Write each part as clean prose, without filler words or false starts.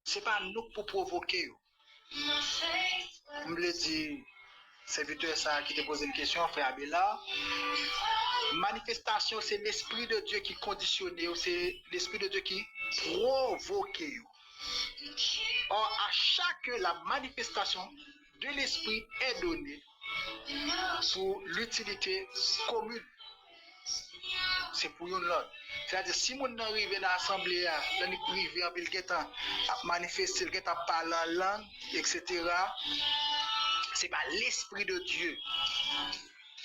c'est pas nous pour provoquer. Je me dit, serviteur ça qui te pose une question, frère Abela. Manifestation, c'est l'Esprit de Dieu qui conditionne, c'est l'Esprit de Dieu qui provoque. Or, à chaque la manifestation de l'Esprit est donnée pour l'utilité commune. C'est pour nous l'autre. C'est-à-dire, si on arrive dans l'assemblée, dans le privé, il y a manifesté, il y a parlé en langue, etc. C'est pas l'Esprit de Dieu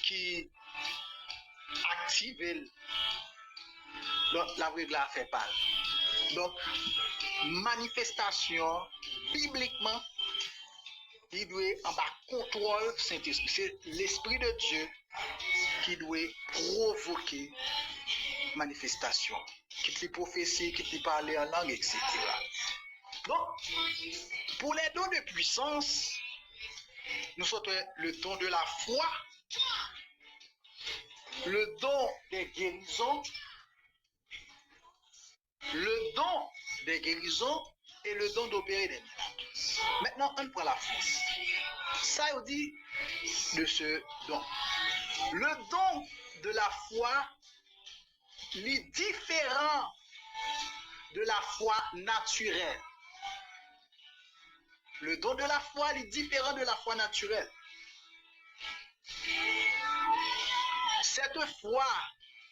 qui active donc la vraie la fait pas. Donc, manifestation, bibliquement, il doit en bas contrôle Saint-Esprit. C'est l'Esprit de Dieu qui doit provoquer manifestation, qui te prophétie, qui te parler en langue, etc. Donc, pour les dons de puissance, nous sommes le don de la foi, le don des guérisons, le don des guérisons et le don d'opérer des miracles. Maintenant, on prend la force. Ça, on dit de ce don. Le don de la foi est différent de la foi naturelle. Le don de la foi est différent de la foi naturelle. Cette foi,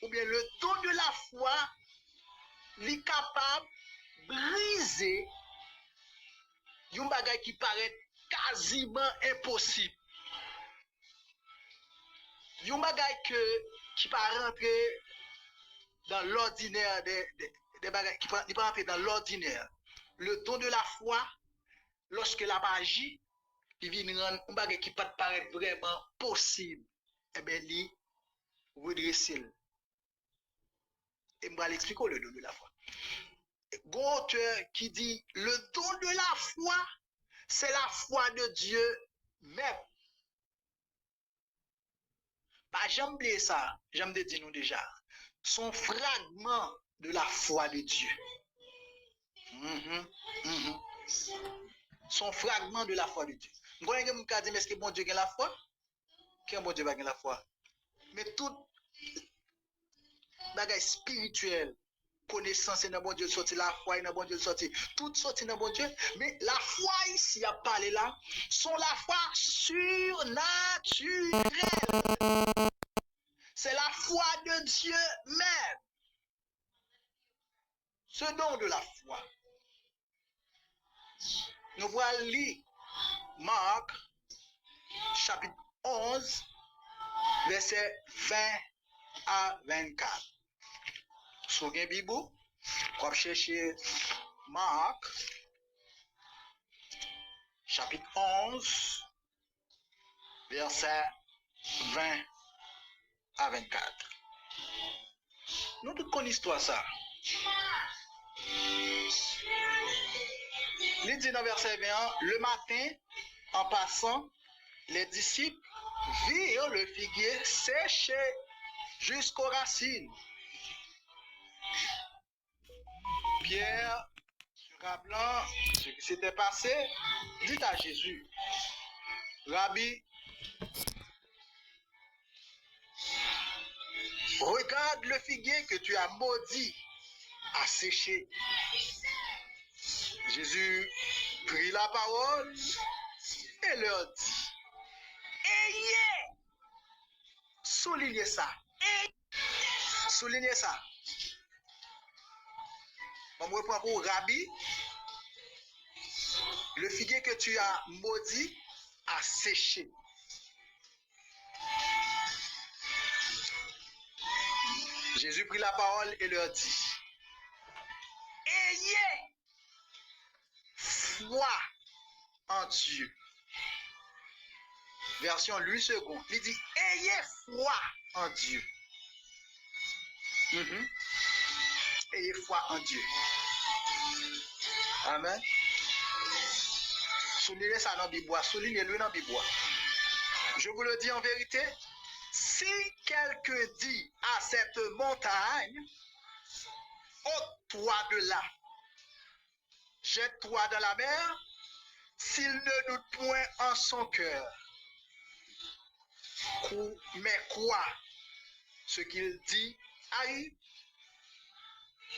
ou bien le don de la foi, est capable de briser un bagage qui paraît quasiment impossible. Un bagage qui ne peut pas rentrer dans l'ordinaire, des bagages qui ne peut pas rentrer dans l'ordinaire. Le don de la foi, lorsque la magie, il vient rendre un bagage qui ne peut pas paraître vraiment possible, eh bien, il redresse. Et je vais l'expliquer le don de la foi. Auteur qui dit le don de la foi, c'est la foi de Dieu même. Pas jamais ça, j'aime de dire nous déjà. Son fragment de la foi de Dieu. Son fragment de la foi de Dieu. Vous voyez que vous dire, mais est-ce que bon Dieu a la foi? Qu'un bon Dieu a la foi? Mais tout bagage spirituel, connaissance dans bon Dieu sorti, la foi dans bon Dieu sorti, tout sorti dans bon Dieu, mais la foi ici à parler là, sont la foi surnaturelle. C'est la foi de Dieu même. Ce don de la foi. Nous voyons lire Marc, chapitre 11, verset 20 à 24. Sur un Bible, on va chercher Marc, chapitre 11, verset 20 à 24. Nous tous connaissons l'histoire ça. Il dit dans verset 21, le matin, en passant, les disciples virent le figuier séché jusqu'aux racines. Pierre, se rappelant ce qui s'était passé, dit à Jésus, Rabbi, regarde le figuier que tu as maudit à sécher. Jésus prit la parole et leur dit, ayez, soulignez ça, soulignez ça. On me reprend pour Rabbi, le figuier que tu as maudit a séché. Jésus prit la parole et leur dit, ayez foi en Dieu. Version Louis II, il dit, ayez foi en Dieu. Ayez foi en Dieu. Amen. Soulignez ça dans la Bible, soulignez-le dans la Bible. Je vous le dis en vérité, si quelqu'un dit à cette montagne, ôte-toi de là, jette-toi dans la mer, s'il ne doute point en son cœur, mais croit ce qu'il dit à lui,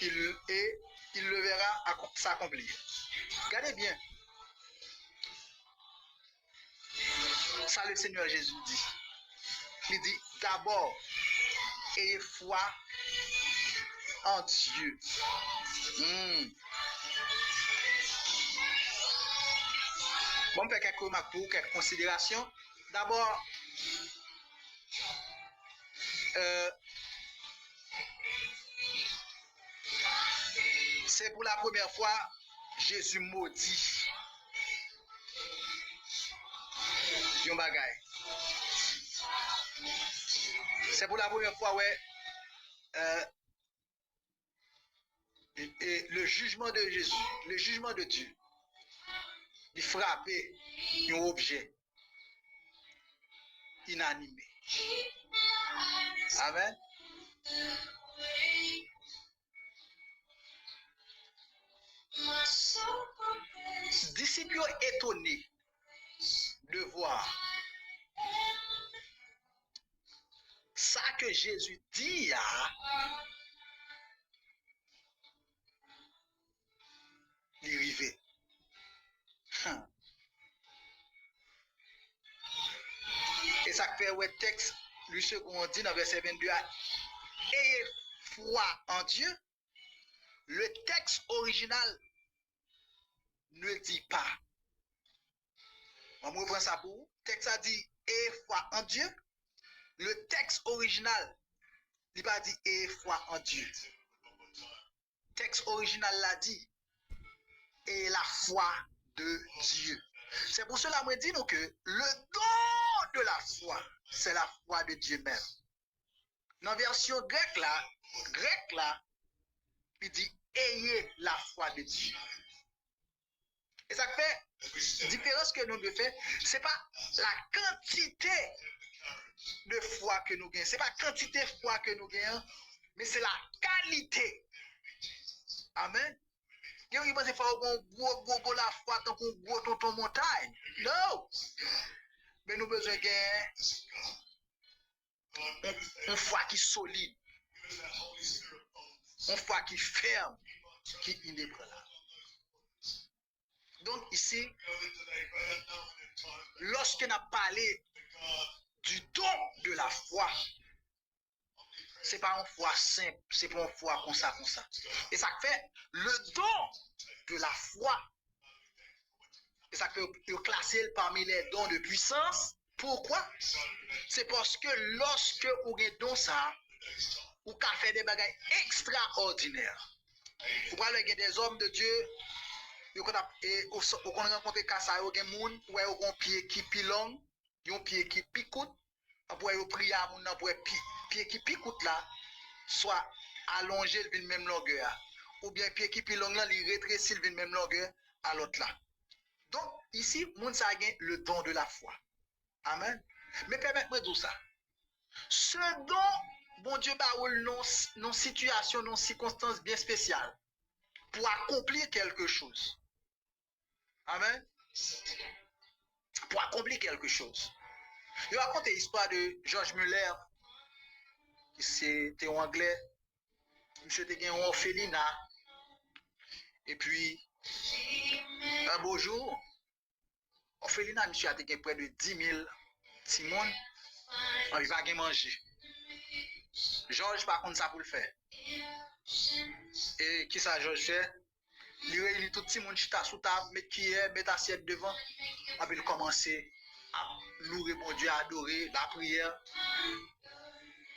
il le verra s'accomplir. Regardez bien, ça le Seigneur Jésus dit. Il dit d'abord, ayez foi en Dieu. Bon, on fait quelques remarques pour quelques considérations. D'abord, c'est pour la première fois Jésus maudit yon bagay. C'est pour la première fois, ouais, et le jugement de Jésus, le jugement de Dieu, il frappait un objet inanimé. Amen. Disciples étonnés de voir ça que Jésus dit il arrivait. Et ça fait ouais texte lui second dit dans verset 22 ayez foi en Dieu. Le texte original ne dit pas. On reprend ça pour vous. Le texte a dit ayez foi en Dieu. Le texte original il pas dit ayez foi en Dieu. Le texte original l'a dit et la foi de Dieu. C'est pour cela que je dis que le don de la foi, c'est la foi de Dieu même. Dans la version grecque là, il dit ayez la foi de Dieu. Et ça fait la différence que nous devons faire, ce n'est pas la quantité de foi que nous gagnons, ce n'est pas la quantité de foi que nous gagnons, mais c'est la qualité. Amen. Il y a qui faut gros la foi tant qu'on gros tonton montagne. Non. Mais nous besoin gagner une foi qui est solide. Une foi qui est ferme, qui est inébranlable. Donc ici, lorsqu'on a parlé du don de la foi, ce n'est pas une foi simple, ce n'est pas une foi comme ça. Et ça fait le don de la foi. Et ça fait classer parmi les dons de puissance. Pourquoi? C'est parce que lorsque vous avez don ça, vous avez fait des bagages extraordinaires. Vous parlez des hommes de Dieu, vous avez rencontré Kassa, vous avez des gens qui ont un pied qui pilon, un pied qui picoute, après vous priez à mon pour pied qui picoute là, soit allongé le même longueur, ou bien pied qui pilon là, il rétrécit le même longueur à l'autre là. Donc ici, moun sa gen le don de la foi. Amen. Mais permettez-moi de dire ça. Ce don, bon Dieu, non situation, non circonstance bien spéciale pour accomplir quelque chose. Amen. Pour accomplir quelque chose. Je raconte l'histoire de George Muller, qui c'était un anglais. Monsieur était un orphelinat. Et puis, un beau jour, orphelinat, monsieur a été près de 10 000 Simone, il va pas manger. Georges, par contre, ça pour le faire. Et qui ça, Georges fait? Il réunit tout le monde chita sous table, met cuillère, met assiette devant. Après, il commence à louer mon Dieu, à adorer la prière.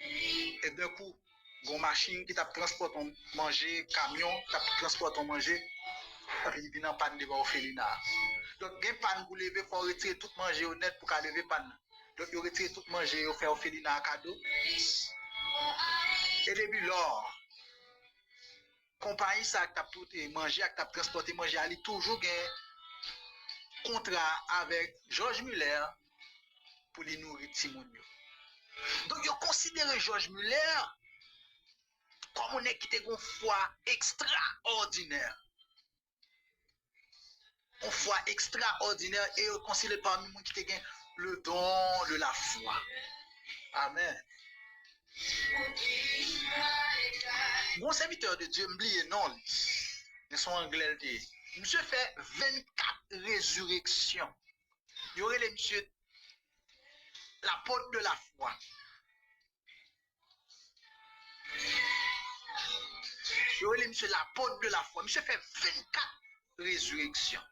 Et d'un coup, une machine qui t'a transporté manger, camion, t'a transporté manger. Après, il vient en panne devant l'orphelinat. Donc, il y a une panne pour lever, il faut retirer tout manger honnête pour qu'elle lever panne. Donc, il retire tout manger, il fait l'orphelinat à cadeau. Et depuis lors, compagnie ça qui t'a tout manger, qui t'a transporté manger, elle toujours un contrat avec George Muller pour les nourrir Timon. Donc, ils considèrent George Muller comme un qui a une foi extraordinaire. une foi extraordinaire et considéré parmi nous qui ont le don de la foi. Amen. Bon serviteur de Dieu, m'oubliez non, mais son anglais dit, monsieur fait 24 résurrections. Il y aurait les monsieur l'apôtre de la foi. Il y aurait les monsieur l'apôtre de la foi. Monsieur fait 24 résurrections.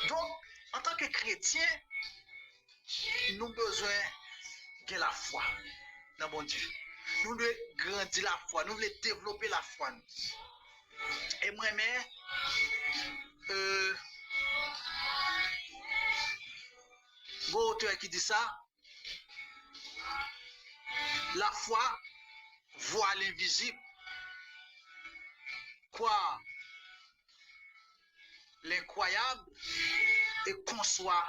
Donc, en tant que chrétien, nous avons besoin de la foi dans mon Dieu. Nous devons grandir la foi, nous voulons développer la foi. Et moi-même, bon auteur qui dit ça, la foi voit l'invisible, croit l'incroyable et conçoit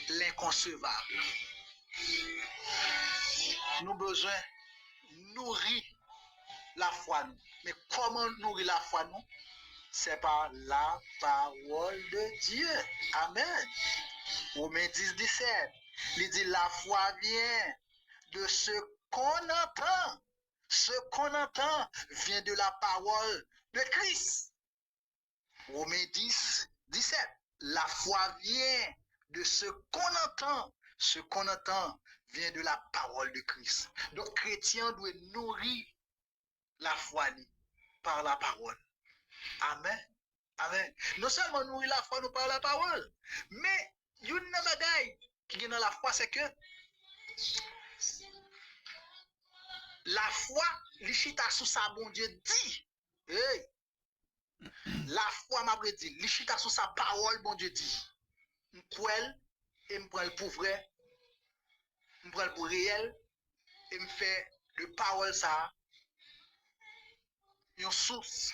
l'inconcevable. Nous avons besoin de nourrir la foi. Mais comment nourrir la foi nous? C'est par la parole de Dieu. Amen. Romains 10, 17. Il dit la foi vient de ce qu'on entend. Ce qu'on entend vient de la parole de Christ. Romains 10, 17. La foi vient de ce qu'on entend. Ce qu'on entend vient de la parole de Christ. Donc, chrétien doit nourrir la foi par la parole. Amen. Amen. Non seulement nourrir la foi nous par la parole, mais il y a une bagaille qui est dans la foi, c'est que la foi, l'ishita sous sa bon Dieu dit. Hey. La foi m'a dit, l'ishita sous sa parole bon Dieu dit. M'prel et m'prel pour vrai, m'prel pour réel et me fait de parole ça une source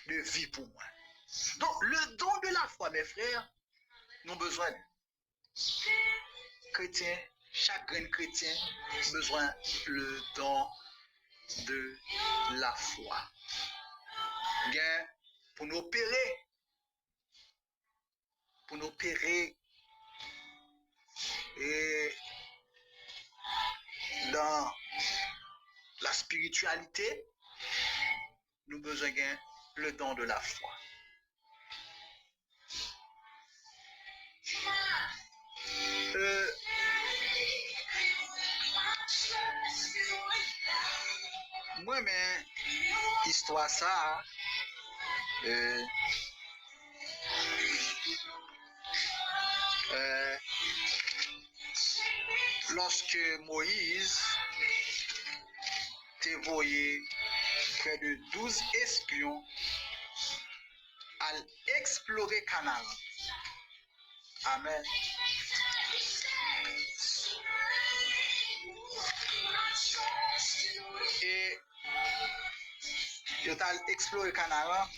de vie pour moi. Donc le don de la foi, mes frères, nous avons besoin. Chrétien, chaque grain chrétien a besoin le don de la foi. Bien, pour nous opérer et dans la spiritualité, nous avons besoin le don de la foi. Moi, mais histoire ça, lorsque Moïse t'a envoyé près de 12 espions à explorer Canaan. Amen. Et ils ont exploré Canaan.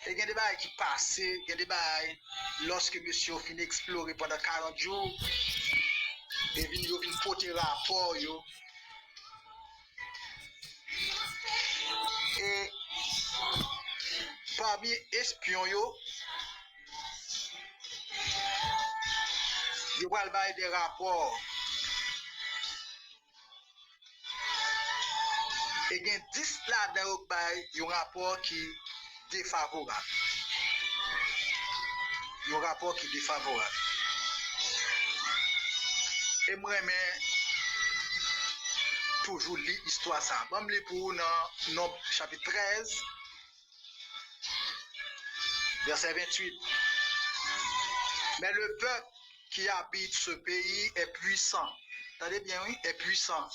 Et il y a des bails qui passent, il y a des bails, lorsque monsieur finit d'explorer pendant 40 jours, et il vient porter rapport. Et parmi les espions, il y a des rapports. Et il y a 10 là-dedans, il y a un rapport qui est défavorable. Il y a un rapport qui est défavorable. Et moi, toujours lire l'histoire ça. Je vais pour dans chapitre 13, verset 28. Mais le peuple qui habite ce pays est puissant. Attendez bien, oui, est puissant.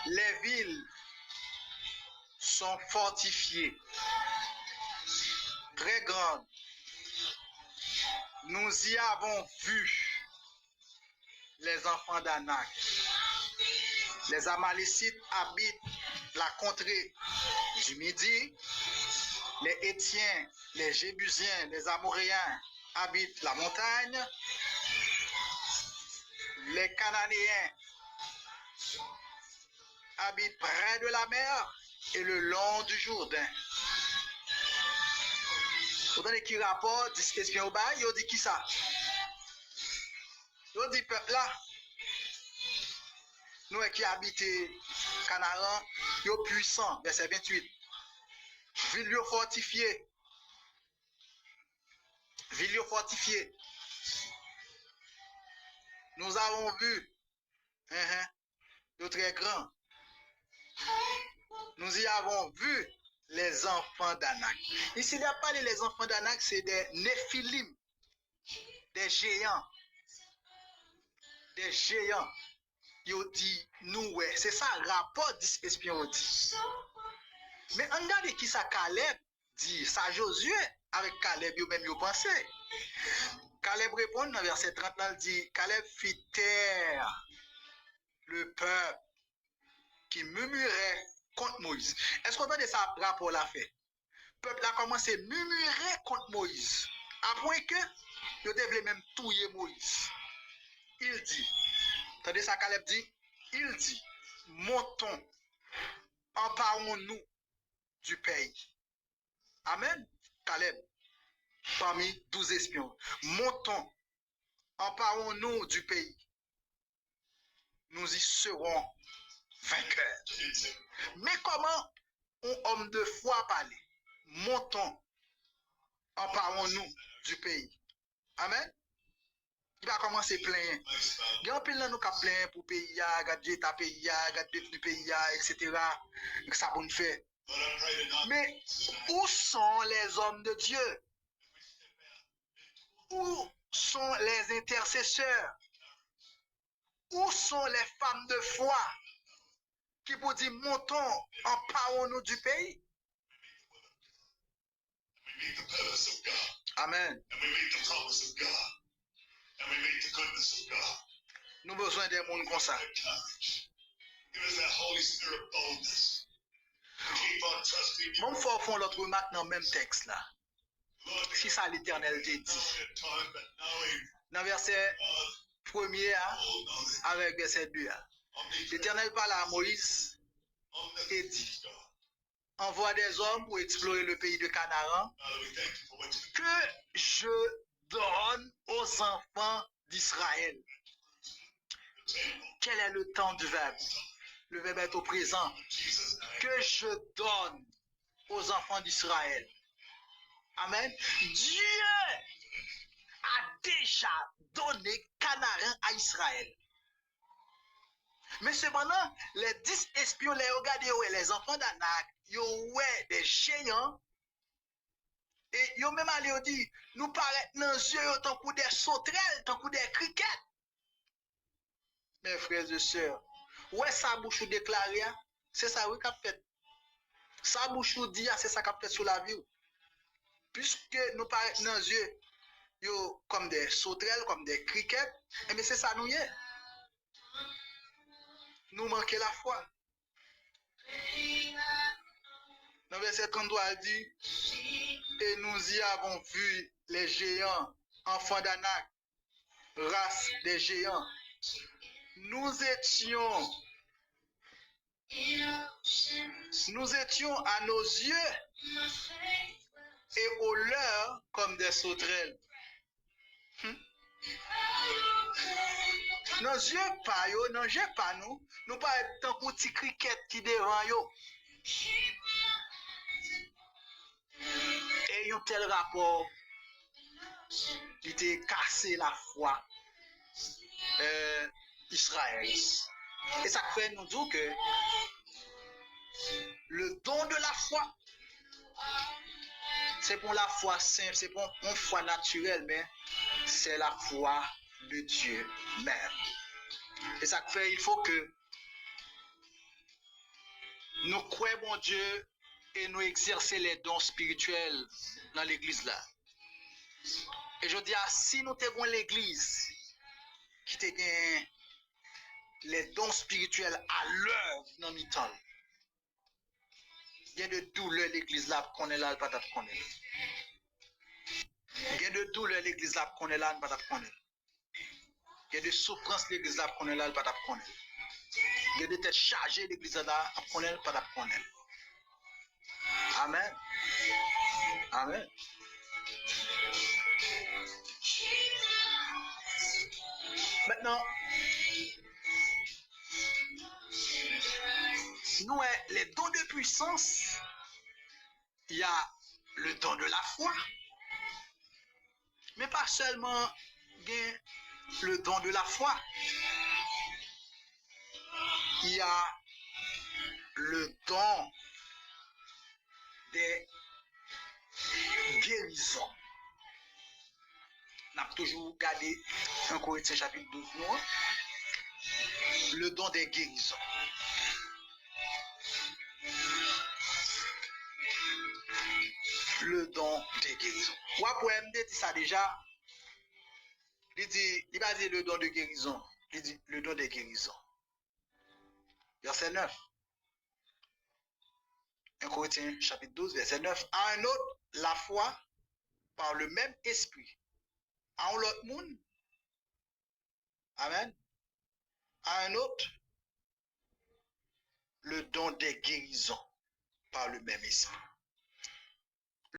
Les villes sont fortifiées, très grandes. Nous y avons vu les enfants d'Anak. Les Amalécites habitent la contrée du Midi. Les Hétiens, les Jébusiens, les Amoréens habitent la montagne. Les Cananéens habitent près de la mer. et le long du Jourdain. Vous entendez qui rapporte, 10 espions au bail, il dit qui ça? Il dit peuple là, nous qui habitons Canaan, yo puissant, verset 28. Ville fortifiée. Ville fortifiée. Nous avons vu, de très grand. Nous y avons vu les enfants d'Anak. Ici, il n'y a pas les enfants d'Anak, c'est des Néphilim, des géants. Des géants. Ils dit, nous, ouais, c'est ça, rapport 10 espions dit. Mais regardez qui ça Caleb dit, ça Josué, avec Caleb, ils même pensé. Caleb répond dans verset 30, il dit, Caleb fit taire le peuple qui murmurait contre Moïse. Est-ce qu'on entend ça rapport là fait? Le peuple a commencé à murmurer contre Moïse. À point que, il devait même tuer Moïse. Il dit, attendez ça Caleb dit, il dit, montons, emparons-nous du pays. Amen. Caleb, parmi 12 espions, montons, emparons-nous du pays. Nous y serons vainqueurs. Mais comment un homme de foi parler? Montons, emparons-nous du pays. Amen. Il va commencer plein. Il y a un peu de nous qui plein pour pays, garder ta pays, garder le pays, etc. Ça bon faire. Mais où sont les hommes de Dieu? Où sont les intercesseurs? Où sont les femmes de foi qui vous disent montons, emparons-nous du pays? Amen. Nous avons besoin des mondes comme ça. Mon faut fond l'autre maintenant même texte là. Si ça l'Éternel te dit. Dans verset 1er avec verset 2. L'Éternel parle à Moïse et dit, envoie des hommes pour explorer le pays de Canaan que je donne aux enfants d'Israël. Quel est le temps du verbe? Le verbe est au présent. Que je donne aux enfants d'Israël. Amen. Dieu a déjà donné Canaan à Israël. Mais cependant, les 10 espions, les regardez, les enfants d'Anak, ils ont des géants. Et ils ont même allé dire, nous paraît dans les yeux tant que des sauterelles, tant que des criquets. Mes frères et sœurs, ouais, sa bouche déclarée, c'est ça oui qu'a fait. Sa bouche dit, c'est ça qu'a fait sur la vie. Puisque nous paraît dans les yeux, comme des sauterelles, comme des criquets, et bien c'est ça nous y est. Nous manquons la foi. Dans verset 33, il dit, et nous y avons vu les géants, enfants d'Anak, race des géants. Nous étions à nos yeux et aux leurs comme des sauterelles. Nos yeux pas yo, non j'ai pas nous, nous pas être tant que petit cricket qui devant yo. Et un tel rapport, il était cassé la foi Israël. Et ça fait nous dire que le don de la foi, c'est pour la foi simple, c'est pour une foi naturelle, mais c'est la foi de Dieu même. Et ça fait, il faut que nous croyons bon Dieu et nous exercer les dons spirituels dans l'église là. Et je dis, si nous avons l'église qui te gagne les dons spirituels à l'œuvre dans le temps, il y a de douleur l'église là qu'on est là, pas qu'on est. Il y a de douleur l'église là qu'on est là, pas qu'on est. Il y a de souffrance l'église là qu'on est là, pas qu'on est. Il y a de têtes chargées l'église là qu'on est, pas qu'on est. Amen. Amen. Maintenant, nous, les dons de puissance, il y a le don de la foi, mais pas seulement le don de la foi. Il y a le don des guérisons. On a toujours gardé 1 Corinthiens chapitre 12, non? Le don des guérisons. Le don des guérisons. Ou après, me dit ça déjà. Il va dire le don de guérison. Il dit le don des guérisons. Verset 9. 1 Corinthiens chapitre 12, verset 9. À un autre, la foi par le même esprit. À l'autre monde. Amen. À un autre, le don des guérisons par le même esprit.